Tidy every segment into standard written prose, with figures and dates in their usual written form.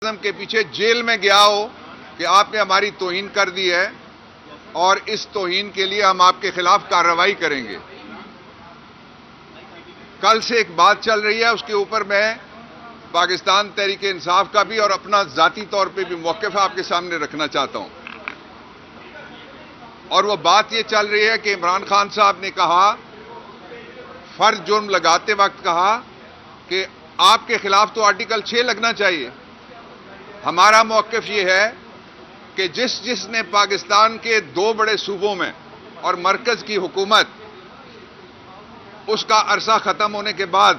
اعظم کے پیچھے جیل میں گیا ہو کہ آپ نے ہماری توہین کر دی ہے اور اس توہین کے لیے ہم آپ کے خلاف کارروائی کریں گے. کل سے ایک بات چل رہی ہے، اس کے اوپر میں پاکستان تحریک انصاف کا بھی اور اپنا ذاتی طور پہ بھی موقف آپ کے سامنے رکھنا چاہتا ہوں. اور وہ بات یہ چل رہی ہے کہ عمران خان صاحب نے کہا، فرض جرم لگاتے وقت کہا کہ آپ کے خلاف تو آرٹیکل 6 لگنا چاہیے. ہمارا موقف یہ ہے کہ جس نے پاکستان کے 2 بڑے صوبوں میں اور مرکز کی حکومت، اس کا عرصہ ختم ہونے کے بعد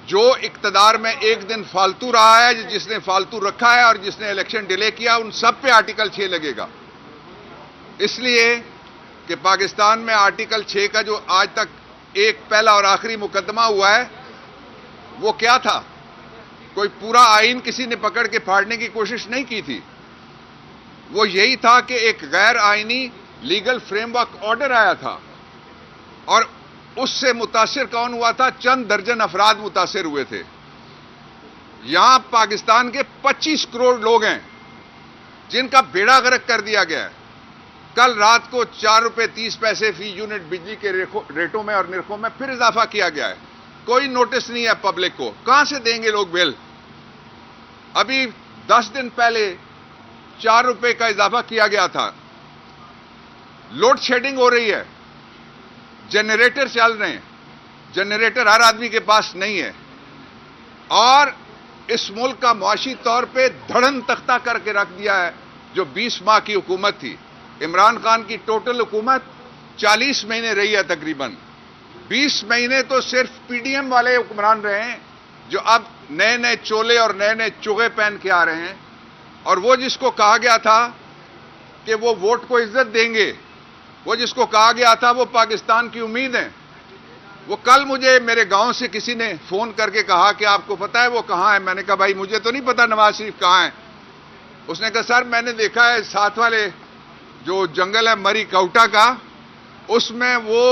جو اقتدار میں ایک دن فالتو رہا ہے، جس نے فالتو رکھا ہے اور جس نے الیکشن ڈیلے کیا، ان سب پہ آرٹیکل 6 لگے گا. اس لیے کہ پاکستان میں آرٹیکل 6 کا جو آج تک ایک پہلا اور آخری مقدمہ ہوا ہے، وہ کیا تھا؟ کوئی پورا آئین کسی نے پکڑ کے پھاڑنے کی کوشش نہیں کی تھی. وہ یہی تھا کہ ایک غیر آئینی لیگل فریم ورک آرڈر آیا تھا، اور اس سے متاثر کون ہوا تھا؟ چند درجن افراد متاثر ہوئے تھے. یہاں پاکستان کے 25 کروڑ لوگ ہیں جن کا بیڑا غرق کر دیا گیا ہے. کل رات کو 4 روپے 30 پیسے فی یونٹ بجلی کے ریٹوں میں اور نرخوں میں پھر اضافہ کیا گیا ہے. کوئی نوٹس نہیں ہے پبلک کو. کہاں سے دیں گے لوگ بل؟ ابھی 10 دن پہلے 4 روپے کا اضافہ کیا گیا تھا. لوڈ شیڈنگ ہو رہی ہے، جنریٹر چل رہے ہیں، جنریٹر ہر آدمی کے پاس نہیں ہے، اور اس ملک کا معاشی طور پہ دھڑن تختہ کر کے رکھ دیا ہے جو 20 ماہ کی حکومت تھی. عمران خان کی ٹوٹل حکومت 40 مہینے رہی ہے تقریباً. 20 مہینے تو صرف پی ڈی ایم والے حکمران رہے ہیں جو اب نئے نئے چولے اور نئے نئے چوغے پہن کے آ رہے ہیں. اور وہ جس کو کہا گیا تھا کہ وہ ووٹ کو عزت دیں گے، وہ جس کو کہا گیا تھا وہ پاکستان کی امید ہیں، وہ کل مجھے میرے گاؤں سے کسی نے فون کر کے کہا کہ آپ کو پتہ ہے وہ کہاں ہے؟ میں نے کہا بھائی مجھے تو نہیں پتا نواز شریف کہاں ہے. اس نے کہا سر میں نے دیکھا ہے ساتھ والے جو جنگل ہے مری کوٹا کا، اس میں وہ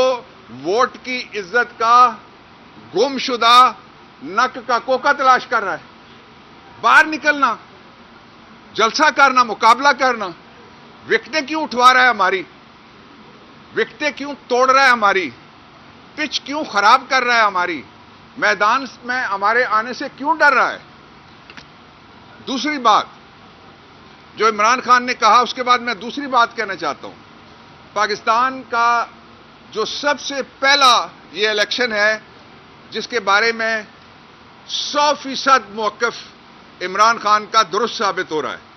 ووٹ کی عزت کا گم شدہ نک کا کوکا تلاش کر رہا ہے. باہر نکلنا، جلسہ کرنا، مقابلہ کرنا. وکٹیں کیوں اٹھوا رہا ہے ہماری؟ وکٹیں کیوں توڑ رہا ہے ہماری؟ پچ کیوں خراب کر رہا ہے ہماری؟ میدان میں ہمارے آنے سے کیوں ڈر رہا ہے؟ دوسری بات جو عمران خان نے کہا، اس کے بعد میں دوسری بات کہنا چاہتا ہوں. پاکستان کا جو سب سے پہلا یہ الیکشن ہے جس کے بارے میں 100% موقف عمران خان کا درست ثابت ہو رہا ہے،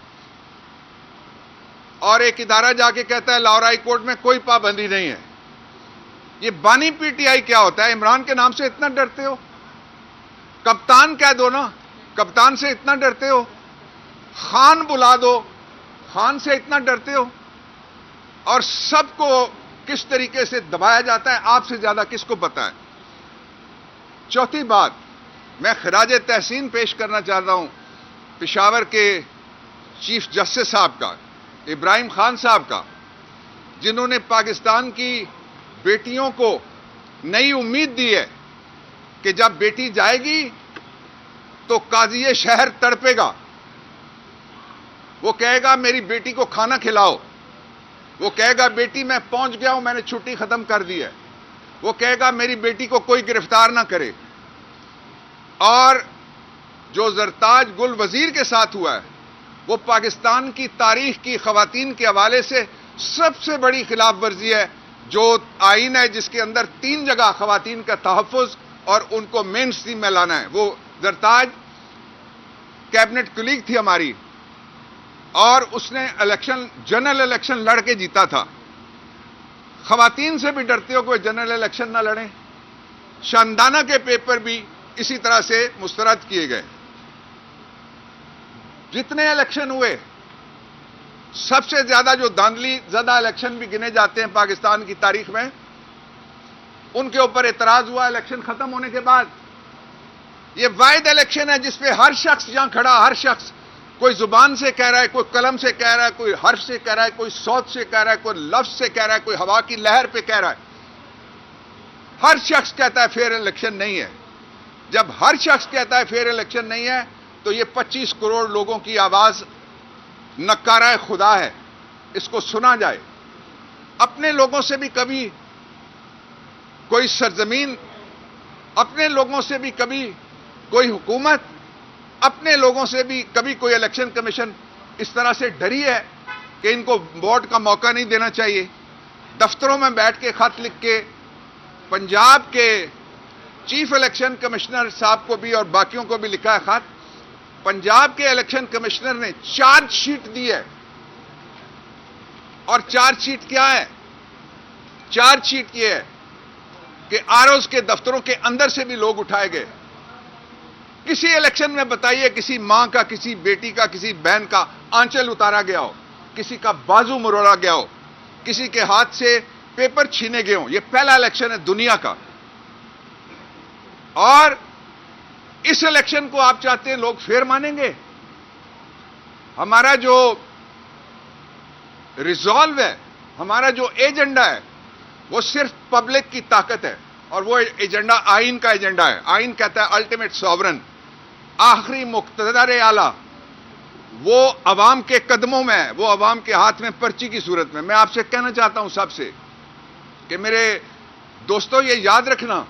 اور ایک ادارہ جا کے کہتا ہے لاہور ہائی کورٹ میں کوئی پابندی نہیں ہے. یہ بانی پی ٹی آئی کیا ہوتا ہے؟ عمران کے نام سے اتنا ڈرتے ہو؟ کپتان کہہ دو نا، کپتان سے اتنا ڈرتے ہو؟ خان بلا دو، خان سے اتنا ڈرتے ہو؟ اور سب کو کس طریقے سے دبایا جاتا ہے آپ سے زیادہ کس کو پتا ہے؟ چوتھی بات، میں خراج تحسین پیش کرنا چاہتا ہوں پشاور کے چیف جسٹس صاحب کا، ابراہیم خان صاحب کا، جنہوں نے پاکستان کی بیٹیوں کو نئی امید دی ہے کہ جب بیٹی جائے گی تو قاضی شہر تڑپے گا. وہ کہے گا میری بیٹی کو کھانا کھلاؤ، وہ کہے گا بیٹی میں پہنچ گیا ہوں، میں نے چھٹی ختم کر دی ہے، وہ کہے گا میری بیٹی کو کوئی گرفتار نہ کرے. اور جو زرتاج گل وزیر کے ساتھ ہوا ہے وہ پاکستان کی تاریخ کی خواتین کے حوالے سے سب سے بڑی خلاف ورزی ہے. جو آئین ہے جس کے اندر 3 جگہ خواتین کا تحفظ اور ان کو مین سٹریم میں لانا ہے. وہ زرتاج کیبنٹ کلیگ تھی ہماری، اور اس نے الیکشن جنرل الیکشن لڑ کے جیتا تھا. خواتین سے بھی ڈرتے ہو کہ وہ جنرل الیکشن نہ لڑیں. شاندانہ کے پیپر بھی اسی طرح سے مسترد کیے گئے. جتنے الیکشن ہوئے سب سے زیادہ جو دھاندلی زدہ الیکشن بھی گنے جاتے ہیں پاکستان کی تاریخ میں، ان کے اوپر اعتراض ہوا الیکشن ختم ہونے کے بعد. یہ واحد الیکشن ہے جس پہ ہر شخص یہاں کھڑا، ہر شخص کوئی زبان سے کہہ رہا ہے، کوئی قلم سے کہہ رہا ہے، کوئی حرف سے کہہ رہا ہے، کوئی صوت سے کہہ رہا ہے، کوئی لفظ سے کہہ رہا ہے، کوئی ہوا کی لہر پہ کہہ رہا ہے. ہر شخص کہتا ہے فیئر الیکشن نہیں ہے. جب ہر شخص کہتا ہے فیئر الیکشن نہیں ہے تو یہ 25 کروڑ لوگوں کی آواز نکارہ خدا ہے، اس کو سنا جائے۔ اپنے لوگوں سے بھی کبھی کوئی سرزمین، اپنے لوگوں سے بھی کبھی کوئی حکومت، اپنے لوگوں سے بھی کبھی کوئی الیکشن کمیشن اس طرح سے ڈری ہے کہ ان کو ووٹ کا موقع نہیں دینا چاہیے۔ دفتروں میں بیٹھ کے خط لکھ کے پنجاب کے چیف الیکشن کمشنر صاحب کو بھی اور باقیوں کو بھی لکھا ہے خط۔ پنجاب کے الیکشن کمشنر نے چارج شیٹ دی ہے، اور چارج شیٹ کیا ہے؟ چارج شیٹ یہ ہے کہ آروز کے دفتروں کے اندر سے بھی لوگ اٹھائے گئے۔ کسی الیکشن میں بتائیے کسی ماں کا، کسی بیٹی کا، کسی بہن کا آنچل اتارا گیا ہو، کسی کا بازو مروڑا گیا ہو، کسی کے ہاتھ سے پیپر چھینے گئے ہوں۔ یہ پہلا الیکشن ہے دنیا کا، اور اس الیکشن کو آپ چاہتے ہیں لوگ پھر مانیں گے؟ ہمارا جو ریزالو ہے، ہمارا جو ایجنڈا ہے، وہ صرف پبلک کی طاقت ہے، اور وہ ایجنڈا آئین کا ایجنڈا ہے۔ آئین کہتا ہے الٹیمیٹ سوورن، آخری مقتدر اعلیٰ، وہ عوام کے قدموں میں ہے، وہ عوام کے ہاتھ میں پرچی کی صورت میں۔ میں آپ سے کہنا چاہتا ہوں سب سے کہ میرے دوستو، یہ یاد رکھنا،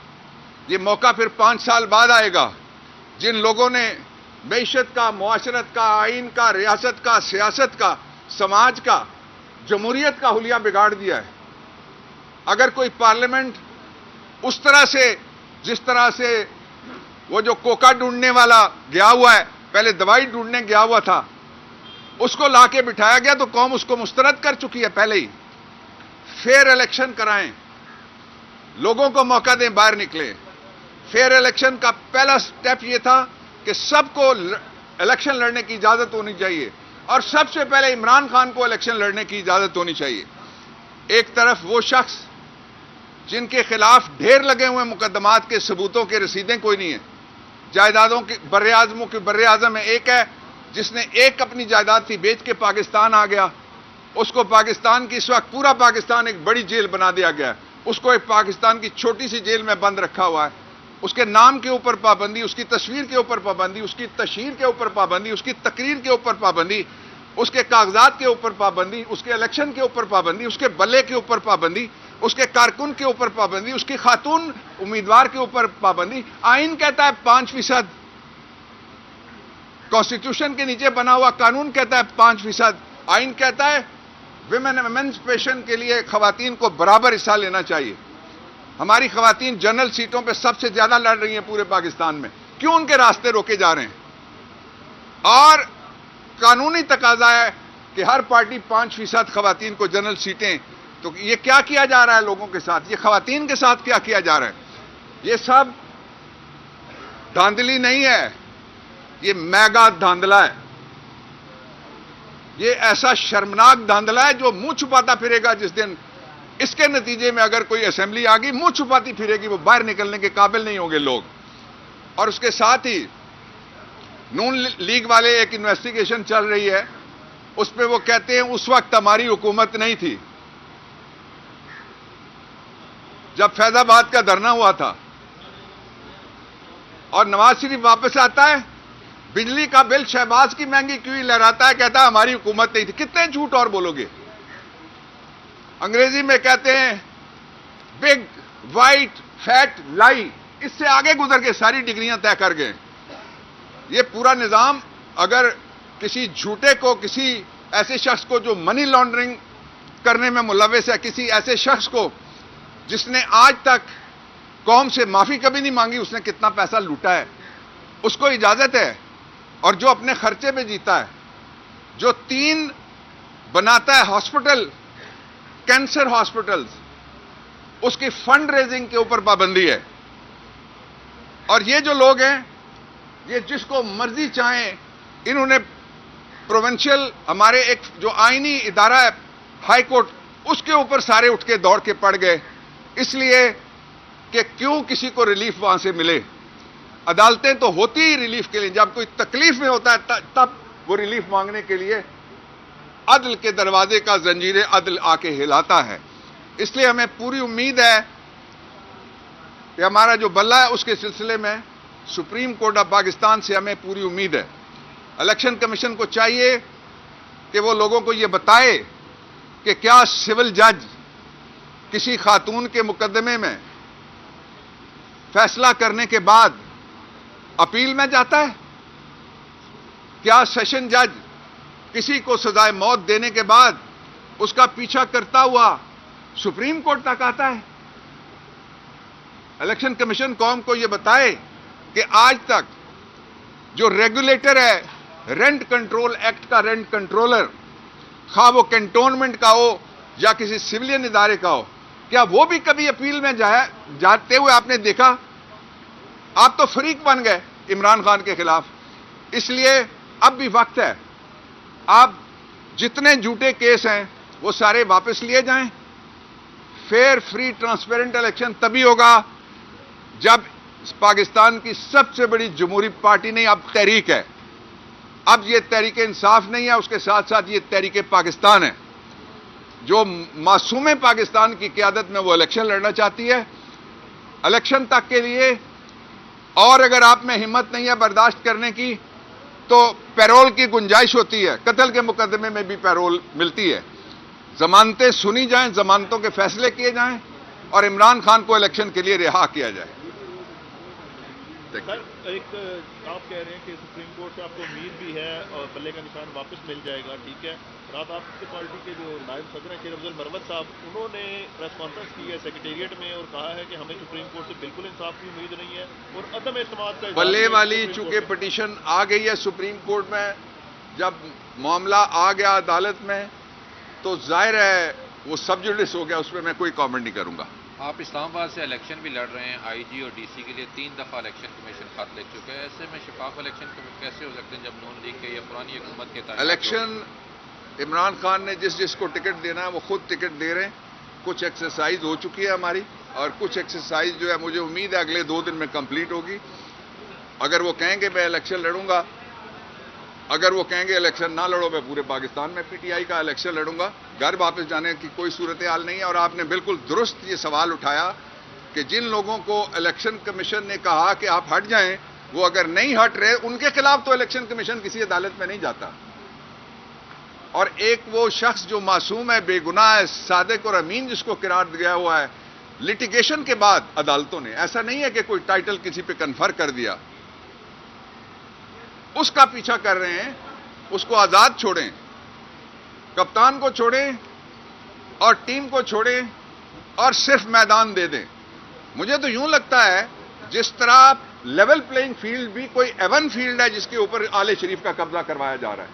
یہ موقع پھر 5 سال بعد آئے گا۔ جن لوگوں نے معیشت کا، معاشرت کا، آئین کا، ریاست کا، سیاست کا، سماج کا، جمہوریت کا حلیہ بگاڑ دیا ہے، اگر کوئی پارلیمنٹ اس طرح سے، جس طرح سے وہ جو کوکا ڈھونڈنے والا گیا ہوا ہے، پہلے دوائی ڈھونڈنے گیا ہوا تھا، اس کو لا کے بٹھایا گیا تو قوم اس کو مسترد کر چکی ہے پہلے ہی۔ فیئر الیکشن کرائیں، لوگوں کو موقع دیں باہر نکلیں۔ فیئر الیکشن کا پہلا سٹیپ یہ تھا کہ سب کو الیکشن لڑنے کی اجازت ہونی چاہیے، اور سب سے پہلے عمران خان کو الیکشن لڑنے کی اجازت ہونی چاہیے۔ ایک طرف وہ شخص جن کے خلاف ڈھیر لگے ہوئے مقدمات کے ثبوتوں کے رسیدیں کوئی نہیں ہیں، جائیدادوں کے براعظموں کے براعظم میں ایک ہے جس نے ایک اپنی جائیداد تھی بیچ کے پاکستان آ گیا، اس کو پاکستان کی اس وقت پورا پاکستان ایک بڑی جیل بنا دیا گیا ہے، اس کو ایک پاکستان کی چھوٹی سی جیل میں بند رکھا ہوا ہے۔ اس کے نام کے اوپر پابندی، اس کی تصویر کے اوپر پابندی، اس کی تشہیر کے اوپر پابندی، اس کی تقریر کے اوپر پابندی، اس کے کاغذات کے اوپر پابندی، اس کے الیکشن کے اوپر پابندی، اس کے بلے کے اوپر پابندی، اس کے کارکن کے اوپر پابندی، اس کی خاتون امیدوار کے اوپر پابندی۔ آئین کہتا ہے 5%، کانسٹیٹیوشن کے نیچے بنا ہوا قانون کہتا ہے 5%، آئین کہتا ہے ویمنسپیشن کے لیے خواتین کو برابر حصہ لینا چاہیے۔ ہماری خواتین جنرل سیٹوں پہ سب سے زیادہ لڑ رہی ہیں پورے پاکستان میں، کیوں ان کے راستے روکے جا رہے ہیں؟ اور قانونی تقاضا ہے کہ ہر پارٹی 5% خواتین کو جنرل سیٹیں، تو یہ کیا کیا جا رہا ہے لوگوں کے ساتھ؟ یہ خواتین کے ساتھ کیا کیا جا رہا ہے؟ یہ سب دھاندلی نہیں ہے، یہ میگا دھاندلا ہے، یہ ایسا شرمناک دھاندلا ہے جو منہ چھپاتا پھرے گا جس دن اس کے نتیجے میں اگر کوئی اسمبلی آ گئی، منہ چھپاتی پھرے گی، وہ باہر نکلنے کے قابل نہیں ہوں گے لوگ۔ اور اس کے ساتھ ہی نون لیگ والے ایک انویسٹیگیشن چل رہی ہے، اس پہ وہ کہتے ہیں اس وقت ہماری حکومت نہیں تھی جب فیض آباد کا دھرنا ہوا تھا، اور نواز شریف واپس آتا ہے، بجلی کا بل شہباز کی مہنگی کیوں لہراتا ہے، کہتا ہے ہماری حکومت نہیں تھی۔ کتنے جھوٹ اور بولو گے؟ انگریزی میں کہتے ہیں بگ وائٹ فیٹ لائی، اس سے آگے گزر کے ساری ڈگریاں طے کر گئے۔ یہ پورا نظام اگر کسی جھوٹے کو، کسی ایسے شخص کو جو منی لانڈرنگ کرنے میں ملوث ہے، کسی ایسے شخص کو جس نے آج تک قوم سے معافی کبھی نہیں مانگی، اس نے کتنا پیسہ لوٹا ہے، اس کو اجازت ہے، اور جو اپنے خرچے پہ جیتا ہے، جو 3 بناتا ہے ہاسپٹل، کینسر ہاسپٹلز، اس کی فنڈ ریزنگ کے اوپر پابندی ہے۔ اور یہ جو لوگ ہیں، یہ جس کو مرضی چاہیں، انہوں نے پروونشل، ہمارے ایک جو آئینی ادارہ ہے ہائی کورٹ، اس کے اوپر سارے اٹھ کے دوڑ کے پڑ گئے، اس لیے کہ کیوں کسی کو ریلیف وہاں سے ملے۔ عدالتیں تو ہوتی ہی ریلیف کے لیے، جب کوئی تکلیف میں ہوتا ہے تب وہ ریلیف مانگنے کے لیے عدل کے دروازے کا زنجیر عدل آ کے ہلاتا ہے۔ اس لیے ہمیں پوری امید ہے کہ ہمارا جو بلہ ہے اس کے سلسلے میں سپریم کورٹ آف پاکستان سے ہمیں پوری امید ہے الیکشن کمیشن کو چاہیے کہ وہ لوگوں کو یہ بتائے کہ کیا سول جج کسی خاتون کے مقدمے میں فیصلہ کرنے کے بعد اپیل میں جاتا ہے؟ کیا سیشن جج کسی کو سزائے موت دینے کے بعد اس کا پیچھا کرتا ہوا سپریم کورٹ تک آتا ہے؟ الیکشن کمیشن قوم کو یہ بتائے کہ آج تک جو ریگولیٹر ہے رینٹ کنٹرول ایکٹ کا رینٹ کنٹرولر، خواہ وہ کنٹونمنٹ کا ہو یا کسی سولین ادارے کا ہو، کیا وہ بھی کبھی اپیل میں جاتے ہوئے آپ نے دیکھا؟ آپ تو فریق بن گئے عمران خان کے خلاف. اس لیے اب بھی وقت ہے، آپ جتنے جھوٹے کیس ہیں وہ سارے واپس لیے جائیں. فیئر، فری، ٹرانسپیرنٹ الیکشن تبھی ہوگا جب پاکستان کی سب سے بڑی جمہوری پارٹی نہیں، اب تحریک ہے. اب یہ تحریک انصاف نہیں ہے، اس کے ساتھ ساتھ یہ تحریک پاکستان ہے جو معصوم پاکستان کی قیادت میں وہ الیکشن لڑنا چاہتی ہے. الیکشن تک کے لیے، اور اگر آپ میں ہمت نہیں ہے برداشت کرنے کی تو پیرول کی گنجائش ہوتی ہے، قتل کے مقدمے میں بھی پیرول ملتی ہے. ضمانتیں سنی جائیں، ضمانتوں کے فیصلے کیے جائیں اور عمران خان کو الیکشن کے لیے رہا کیا جائے. سر، ایک آپ کہہ رہے ہیں کہ سپریم کورٹ سے آپ کو امید بھی ہے اور بلے کا نشان واپس مل جائے گا، ٹھیک ہے. رات آپ کی پارٹی کے جو نائب صدر ہیں شیر افضل مروت صاحب، انہوں نے پریس کانفرنس کی ہے سیکریٹریٹ میں اور کہا ہے کہ ہمیں سپریم کورٹ سے بالکل انصاف کی امید نہیں ہے اور عدم اعتماد کا بلے والی چونکہ پٹیشن آ گئی ہے سپریم کورٹ میں، جب معاملہ آ گیا عدالت میں تو ظاہر ہے وہ سب جوڈس ہو گیا، اس پہ میں کوئی کامنٹ نہیں کروں گا. آپ اسلام آباد سے الیکشن بھی لڑ رہے ہیں، آئی جی اور ڈی سی کے لیے 3 دفعہ الیکشن کمیشن خط لکھ چکے ہیں. ایسے میں شفاف الیکشن کیسے ہو سکتے ہیں جب نون لیگ کے یا پرانی حکومت کے تحت الیکشن عمران خان نے جس کو ٹکٹ دینا ہے وہ خود ٹکٹ دے رہے ہیں. کچھ ایکسرسائز ہو چکی ہے ہماری اور کچھ ایکسرسائز جو ہے مجھے امید ہے اگلے 2 دن میں کمپلیٹ ہوگی. اگر وہ کہیں گے میں الیکشن لڑوں گا، اگر وہ کہیں گے الیکشن نہ لڑو میں پورے پاکستان میں پی ٹی آئی کا الیکشن لڑوں گا. گھر واپس جانے کی کوئی صورتحال نہیں ہے. اور آپ نے بالکل درست یہ سوال اٹھایا کہ جن لوگوں کو الیکشن کمیشن نے کہا کہ آپ ہٹ جائیں، وہ اگر نہیں ہٹ رہے ان کے خلاف تو الیکشن کمیشن کسی عدالت میں نہیں جاتا. اور ایک وہ شخص جو معصوم ہے، بے گناہ ہے، صادق اور امین جس کو قرار دیا ہوا ہے لٹیگیشن کے بعد عدالتوں نے، ایسا نہیں ہے کہ کوئی ٹائٹل کسی پہ کنفر کر دیا، اس کا پیچھا کر رہے ہیں. اس کو آزاد چھوڑیں، کپتان کو چھوڑیں اور ٹیم کو چھوڑیں اور صرف میدان دے دیں. مجھے تو یوں لگتا ہے جس طرح لیول پلینگ فیلڈ بھی کوئی ایون فیلڈ ہے جس کے اوپر آل شریف کا قبضہ کروایا جا رہا ہے.